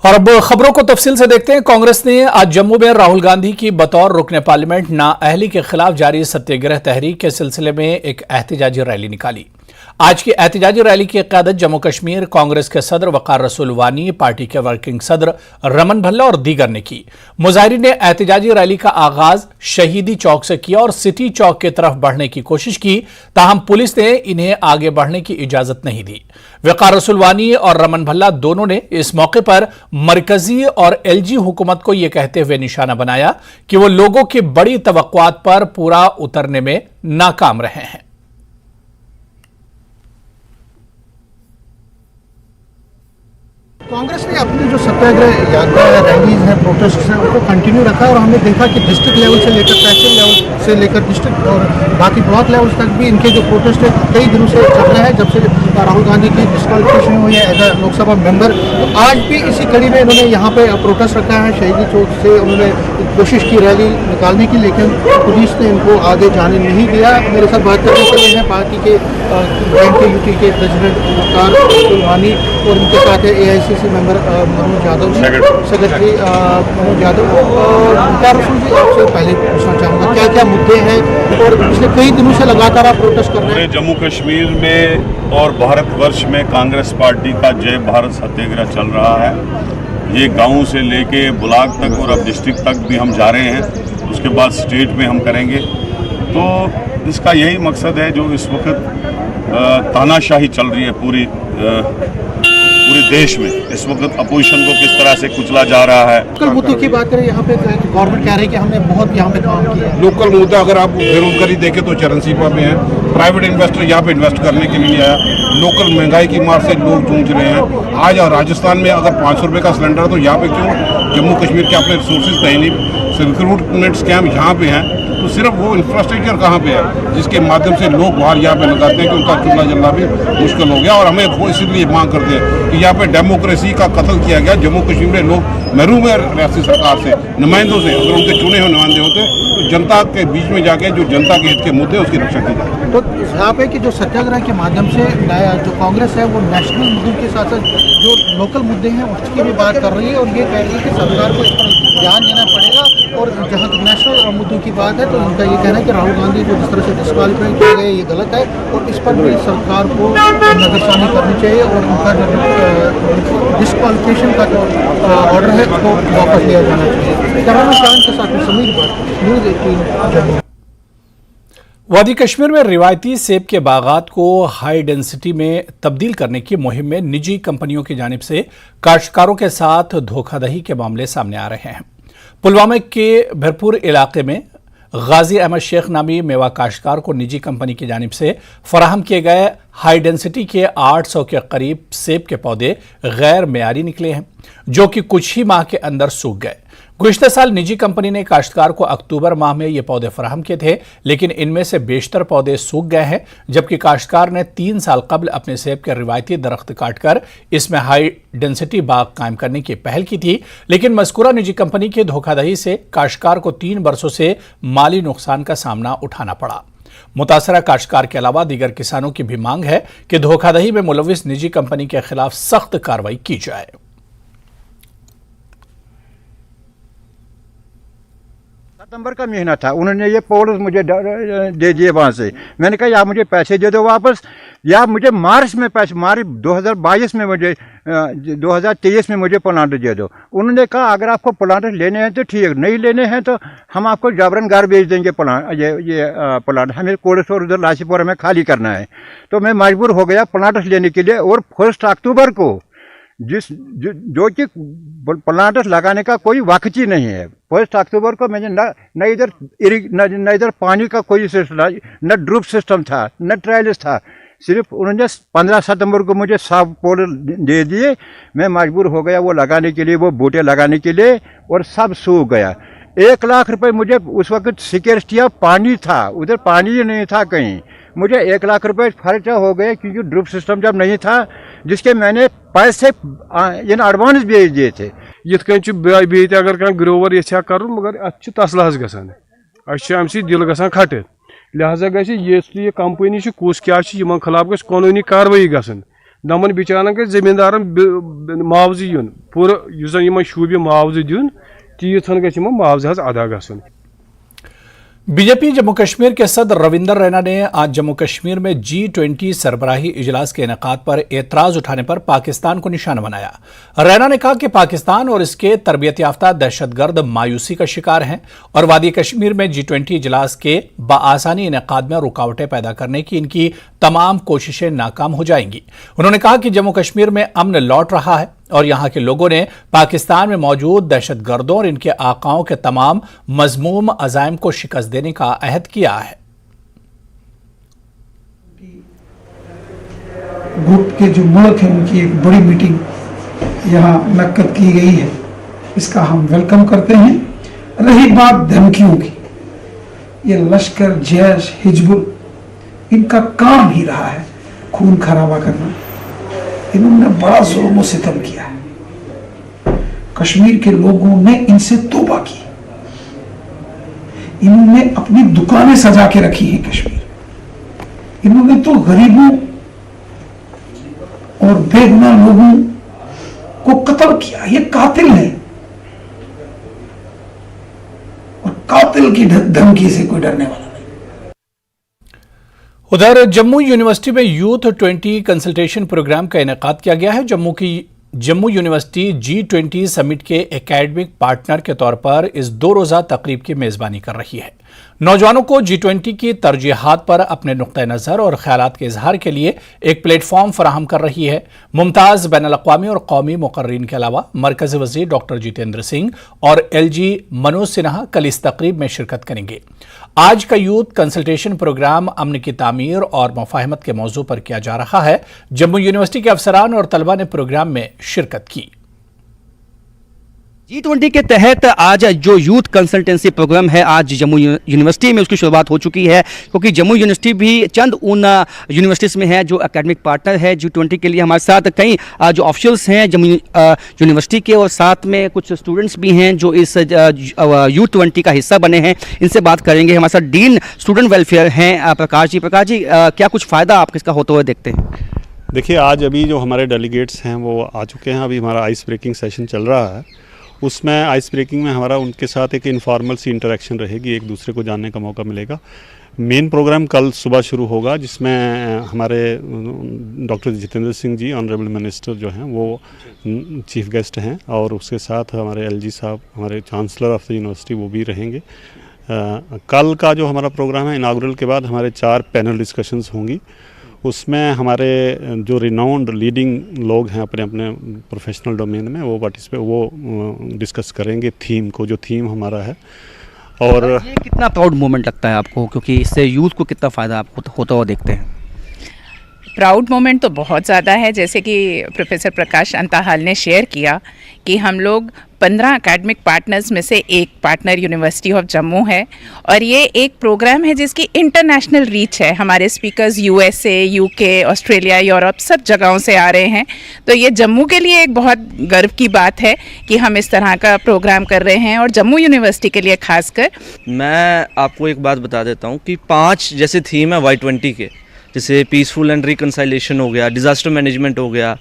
और अब खबरों को तफसील से देखते हैं। कांग्रेस ने आज जम्मू में राहुल गांधी की बतौर रुकने पार्लियामेंट नाअहली के खिलाफ जारी सत्याग्रह तहरीक के सिलसिले में एक एहतजाजी रैली निकाली। आज की एहतजाजी रैली की क़यादत जम्मू कश्मीर कांग्रेस के सदर वकार रसूल वानी, पार्टी के वर्किंग सदर रमन भल्ला और दीगर ने की। मुजाहिरीन ने एहतजाजी रैली का आगाज शहीदी चौक से किया और सिटी चौक की तरफ बढ़ने की कोशिश की, ताहम पुलिस ने इन्हें आगे बढ़ने की इजाजत नहीं दी। वकार रसूल वानी और रमन भल्ला दोनों ने इस मौके पर मरकजी और एलजी हुकूमत को यह कहते हुए निशाना बनाया कि वो लोगों की बड़ी तवक्कुआत पर पूरा उतरने में नाकाम रहे हैं। कांग्रेस ने अपनी जो सत्याग्रह रैलीज हैं, प्रोटेस्ट हैं, उनको कंटिन्यू रखा और हमने देखा कि डिस्ट्रिक्ट लेवल से लेकर तहसील लेवल से लेकर डिस्ट्रिक्ट और बाकी ब्लॉक लेवल तक भी इनके जो प्रोटेस्ट है कई दिनों से चल रहे हैं, जब से राहुल गांधी की डिस्क्वालिफिकेशन हुई है एज ए लोकसभा मेंबर। तो आज भी इसी कड़ी में इन्होंने यहाँ पे प्रोटेस्ट रखा है। शहीदी चौक से उन्होंने कोशिश की रैली निकालने की, लेकिन पुलिस ने इनको आगे जाने नहीं दिया। मेरे साथ बात करने के लिए हैं पार्टी के यूटी के प्रेसिडेंट वकार रसूल वानी और उनके साथ है AICC member Manoj Yadav, secretary Manoj Yadav. Waqar Rasool ji, आपसे पहले पूछना चाहूँगा क्या क्या मुद्दे हैं और पिछले कई दिनों से लगातार आप प्रोटेस्ट कर रहे हैं। जम्मू कश्मीर में और भारतवर्ष में कांग्रेस पार्टी का जय भारत सत्याग्रह चल रहा है। ये गांव से लेके ब्लॉक तक और अब डिस्ट्रिक्ट तक भी हम जा रहे हैं, उसके बाद स्टेट में हम करेंगे। तो इसका यही मकसद है, जो इस वक्त तानाशाही चल रही है पूरे देश में, इस वक्त अपोजिशन को किस तरह से कुचला जा रहा है। लोकल मुद्दों की बात करें, यहाँ पे गवर्नमेंट कह रही है कि हमने बहुत यहाँ पे काम किया है। लोकल मुद्दा अगर आप बेरोजगारी देखें तो चरणसीमा में है। प्राइवेट इन्वेस्टर यहाँ पे इन्वेस्ट करने के लिए नहीं आया। लोकल महंगाई की मार से लोग जूझ रहे हैं। आज राजस्थान में अगर 500 रुपये का सिलेंडर है तो यहाँ पे क्यों जम्मू कश्मीर के अपने रिसोर्सेज कहीं नहीं। रिक्रूटमेंट स्कैम यहाँ पे हैं, तो सिर्फ वो इंफ्रास्ट्रक्चर कहाँ पे है जिसके माध्यम से लोग बाहर यहाँ पे लगाते हैं कि उनका चूल्हा जलना भी मुश्किल हो गया। और हमें वो इसलिए मांग करते हैं कि यहाँ पे डेमोक्रेसी का कत्ल किया गया। जम्मू कश्मीर में लोग महरूम है रियासती सरकार से, नुमाइंदों से। अगर उनके चुने हुए नुमाइंदे होते तो जनता के बीच में जाके जो जनता के हित के मुद्दे उसकी रक्षा की जाती। तो यहाँ पे कि जो सत्याग्रह के माध्यम से जो कांग्रेस है वो नेशनल मुद्दों के साथ साथ जो लोकल मुद्दे हैं उसकी भी बात कर रही है और ये कह रही है कि सरकार को इस पर ध्यान देना पड़ेगा। और जहाँ तक नेशनल मुद्दों की बात है तो उनका ये कहना है कि राहुल गांधी जो जिस तरह से डिस्क्वालीफाई किए गए ये गलत है और इस पर भी सरकार को नजरसानी करनी चाहिए और उनका जो डिस्क्वालिफिकेशन का जो ऑर्डर है उसको वापस लिया जाना चाहिए। कराना शान के साथ समीर भट्ट, न्यूज़ 18 वादी कश्मीर में रिवायती सेब के बागात को हाई डेंसिटी में तब्दील करने की मुहिम में निजी कंपनियों की जानिब से काश्तकारों के साथ धोखाधड़ी के मामले सामने आ रहे हैं। पुलवामा के भरपूर इलाके में गाजी अहमद शेख नामी मेवा काश्तकार को निजी कंपनी की जानिब से फराहम किए गए हाई डेंसिटी के 800 के करीब सेब के पौधे गैर मेयारी निकले हैं, जो कि कुछ ही माह के अंदर सूख गए। गुज़िश्ता साल निजी कंपनी ने काश्तकार को अक्टूबर माह में ये पौधे फराहम किए थे, लेकिन इनमें से बेशतर पौधे सूख गए हैं, जबकि काश्तकार ने 3 साल कबल अपने सेब के रिवायती दरख्त काटकर इसमें हाई डेंसिटी बाग कायम करने की पहल की थी। लेकिन मज़कूरा निजी कंपनी की धोखाधड़ी से काश्तकार को 3 बरसों से माली नुकसान का सामना उठाना पड़ा। मुतासरा काश्तकार के अलावा दीगर किसानों की भी मांग है कि धोखाधड़ी में मुलविस निजी कंपनी के खिलाफ सख्त कार्रवाई की जाए। सितंबर का महीना था, उन्होंने ये पौधे मुझे दे दिए वहाँ से। मैंने कहा या मुझे पैसे दे दो वापस या मुझे मार्च में पैसे 2022 में मुझे 2023 में मुझे प्लांट दे दो। उन्होंने कहा अगर आपको प्लांट लेने हैं तो ठीक, नहीं लेने हैं तो हम आपको जबरन घर भेज देंगे। ये प्लांट हमें कोल्ड स्टोर उधर लाशीपुर में खाली करना है। तो मैं मजबूर हो गया प्लांट लेने के लिए। और 1 अक्टूबर को जो कि प्लांट लगाने का कोई वक्त ही नहीं है। 1 अक्टूबर को मैंने न इधर पानी का कोई सिस्टम, न ड्रिप सिस्टम था, न ट्रायल्स था। सिर्फ उन्होंने 15 सितंबर को मुझे साफ पौधे दे दिए। मैं मजबूर हो गया वो लगाने के लिए, वो बूटे लगाने के लिए, और सब सूख गया। 1 लाख रुपए मुझे उस वक्त सिक्योरिटी पानी था, उधर पानी ही नहीं था कहीं। मुझे 1 लाख रुपए खर्चा हो गए क्योंकि ड्रिप सिस्टम जब नहीं था, जिसके मैंने पैसे इन एडवांस भेज दिए थे। ये अगर कह ग्रोवर ये कर मगर अत तसला गसान अम दिल गसान खट, लिहाजा ये कंपनी कुस क्या खिलाफ कानूनी कार्रवाई गसन नमन बिचारन के जमींदारन मुआवजे यून पूरा युस जन यमन शूबि मुआवजे दिन तीत हन गछ मुआवजे हज अदा गसन। बीजेपी जम्मू कश्मीर के सदर रविंदर रैना ने आज जम्मू कश्मीर में G20 सरबराही इजलास के इनेकाद पर एतराज उठाने पर पाकिस्तान को निशाना बनाया। रैना ने कहा कि पाकिस्तान और इसके तरबियत याफ्ता दहशतगर्द मायूसी का शिकार हैं और वादी कश्मीर में G20 इजलास के बाआसानी इनेकाद में रुकावटें पैदा करने की इनकी तमाम कोशिशें नाकाम हो जाएंगी। उन्होंने कहा कि जम्मू कश्मीर में अमन लौट रहा है और यहां के लोगों ने पाकिस्तान में मौजूद दहशतगर्दों और इनके आकाओं के तमाम मजमूम अज़ाइम को शिकस्त देने का अहद किया है। ग्रुप के जो मुल्क हैं उनकी एक बड़ी मीटिंग यहाँ मुनक्कद की गई है, इसका हम वेलकम करते हैं। रही बात धमकियों की, ये लश्कर, जैश, हिजबुल, इनका काम ही रहा है खून खराबा करना। इन्होंने बड़ा जुल्म सितम किया है। कश्मीर के लोगों ने इनसे तौबा की। इन्होंने अपनी दुकानें सजा के रखी हैं कश्मीर। इन्होंने तो गरीबों और बेगुनाह लोगों को कत्ल किया। ये कातिल है और कातिल की धमकी से कोई डरने वाला नहीं। उधर जम्मू यूनिवर्सिटी में यूथ 20 कंसल्टेशन प्रोग्राम का इनेकाद किया गया है। जम्मू यूनिवर्सिटी G20 समिट के एकेडमिक पार्टनर के तौर पर इस 2 रोज़ा तकरीब की मेज़बानी कर रही है। नौजवानों को G20 की तरजीहात पर अपने नुक्ता नज़र और ख्यालात के इजहार के लिए एक प्लेटफॉर्म फराहम कर रही है। मुमताज़ बैनुल-अक़वामी और कौमी मुक़र्रीन के अलावा मरकज़ी वज़ीर डॉक्टर जितेंद्र सिंह और LG मनोज सिन्हा कल इस तकरीब में शिरकत करेंगे। आज का यूथ कंसल्टेशन प्रोग्राम अमन की तामीर और मुफाहमत के मौजू पर किया जा रहा है। जम्मू यूनिवर्सिटी के अफसरान और तलबा ने प्रोग्राम में शिरकत की। G20 के तहत आज जो यूथ कंसल्टेंसी प्रोग्राम है आज जम्मू यूनिवर्सिटी में उसकी शुरुआत हो चुकी है, क्योंकि जम्मू यूनिवर्सिटी भी चंद उन यूनिवर्सिटीज़ में है जो एकेडमिक पार्टनर है G20 के लिए। हमारे साथ कई जो ऑफिशियल्स हैं जम्मू यूनिवर्सिटी के और साथ में कुछ स्टूडेंट्स भी हैं जो इस यूथ 20 का हिस्सा बने हैं। इनसे बात करेंगे। हमारे साथ डीन स्टूडेंट वेलफेयर हैं प्रकाश जी। प्रकाश जी, क्या कुछ फ़ायदा आप इसका होते हुए देखते हैं? देखिए, आज अभी जो हमारे डेलीगेट्स हैं वो आ चुके हैं। अभी हमारा आइस ब्रेकिंग सेशन चल रहा है। उसमें आइस ब्रेकिंग में हमारा उनके साथ एक इनफॉर्मल सी इंटरेक्शन रहेगी, एक दूसरे को जानने का मौका मिलेगा। मेन प्रोग्राम कल सुबह शुरू होगा, जिसमें हमारे doctor Jitendra Singh ji honourable minister जो हैं वो चीफ गेस्ट हैं और उसके साथ हमारे LG साहब, हमारे चांसलर ऑफ द यूनिवर्सिटी, वो भी रहेंगे। कल का जो हमारा प्रोग्राम है, इनागुरल के बाद हमारे 4 पैनल डिस्कशंस होंगी। उसमें हमारे जो रिनाउंड लीडिंग लोग हैं अपने अपने प्रोफेशनल डोमेन में वो डिस्कस करेंगे थीम को, जो थीम हमारा है। और ये कितना प्राउड मोमेंट लगता है आपको, क्योंकि इससे यूथ को कितना फ़ायदा आपको होता हुआ देखते हैं? प्राउड मोमेंट तो बहुत ज़्यादा है। जैसे कि प्रोफेसर प्रकाश अंताहाल ने शेयर किया कि हम लोग 15 एकेडमिक पार्टनर्स में से एक पार्टनर यूनिवर्सिटी ऑफ जम्मू है और ये एक प्रोग्राम है जिसकी इंटरनेशनल रीच है। हमारे speakers USA, UK, Australia, Europe सब जगहों से आ रहे हैं। तो ये जम्मू के लिए एक बहुत गर्व की बात है कि हम इस तरह का प्रोग्राम कर रहे हैं और जम्मू यूनिवर्सिटी के लिए खासकर। मैं आपको एक बात बता देता हूँ कि 5 जैसे थीम है Y20 के, जैसे पीसफुल एंड रिकंसाइलेशन हो गया, डिज़ास्टर मैनेजमेंट हो गया,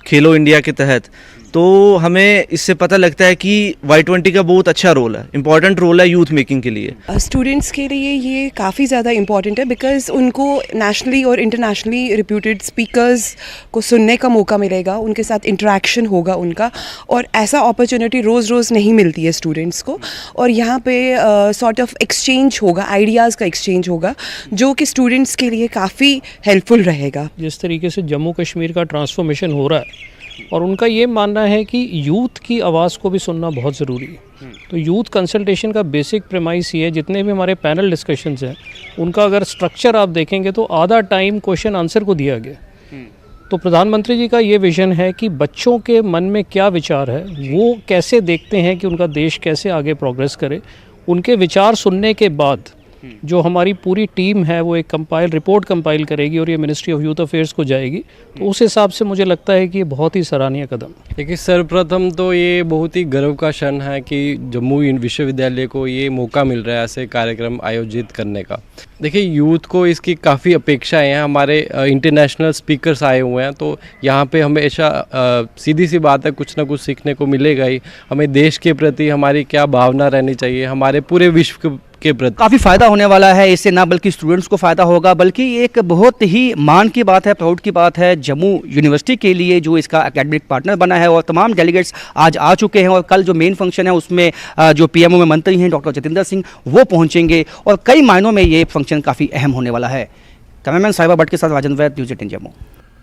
खेलो इंडिया के तहत। तो हमें इससे पता लगता है कि Y20 का बहुत अच्छा रोल है, इम्पॉर्टेंट रोल है यूथ मेकिंग के लिए। स्टूडेंट्स के लिए ये काफ़ी ज़्यादा इम्पॉर्टेंट है, बिकॉज़ उनको नेशनली और इंटरनेशनली रिप्यूटेड स्पीकर्स को सुनने का मौका मिलेगा, उनके साथ इंटरेक्शन होगा उनका, और ऐसा अपॉर्चुनिटी रोज़ रोज़ नहीं मिलती है स्टूडेंट्स को। और यहाँ पे सॉर्ट ऑफ एक्सचेंज होगा, आइडियाज़ का एक्सचेंज होगा, जो कि स्टूडेंट्स के लिए काफ़ी हेल्पफुल रहेगा। जिस तरीके से जम्मू कश्मीर का ट्रांसफॉर्मेशन हो रहा है और उनका ये मानना है कि यूथ की आवाज़ को भी सुनना बहुत ज़रूरी है। तो यूथ कंसल्टेशन का बेसिक प्रेमाइस ये है, जितने भी हमारे पैनल डिस्कशंस हैं उनका अगर स्ट्रक्चर आप देखेंगे तो आधा टाइम क्वेश्चन आंसर को दिया गया। तो प्रधानमंत्री जी का ये विज़न है कि बच्चों के मन में क्या विचार है, वो कैसे देखते हैं कि उनका देश कैसे आगे प्रोग्रेस करे। उनके विचार सुनने के बाद जो हमारी पूरी टीम है वो एक रिपोर्ट कंपाइल करेगी और ये मिनिस्ट्री ऑफ यूथ अफेयर्स को जाएगी, तो उस हिसाब से मुझे लगता है कि ये बहुत ही सराहनीय कदम। देखिए, सर्वप्रथम तो ये बहुत ही गर्व का क्षण है कि जम्मू विश्वविद्यालय को ये मौका मिल रहा है ऐसे कार्यक्रम आयोजित करने का। देखिए, यूथ को इसकी काफ़ी अपेक्षाएं हैं। हमारे इंटरनेशनल स्पीकर्स आए हुए हैं, तो यहाँ पे हमेशा सीधी सी बात है, कुछ ना कुछ सीखने को मिलेगा ही। हमें देश के प्रति हमारी क्या भावना रहनी चाहिए, हमारे पूरे विश्व के प्रति काफ़ी फ़ायदा होने वाला है इससे, ना बल्कि स्टूडेंट्स को फ़ायदा होगा बल्कि एक बहुत ही मान की बात है, प्राउड की बात है जम्मू यूनिवर्सिटी के लिए जो इसका एकेडमिक पार्टनर बना है। और तमाम डेलीगेट्स आज आ चुके हैं और कल जो मेन फंक्शन है उसमें जो पीएमओ में मंत्री हैं डॉक्टर जितेंद्र सिंह वो पहुंचेंगे और कई मायनों में ये फंक्शन काफ़ी अहम होने वाला है। कैमरामैन साहिबा भट्ट के साथ राजन वैद, न्यूज़ 18 जम्मू।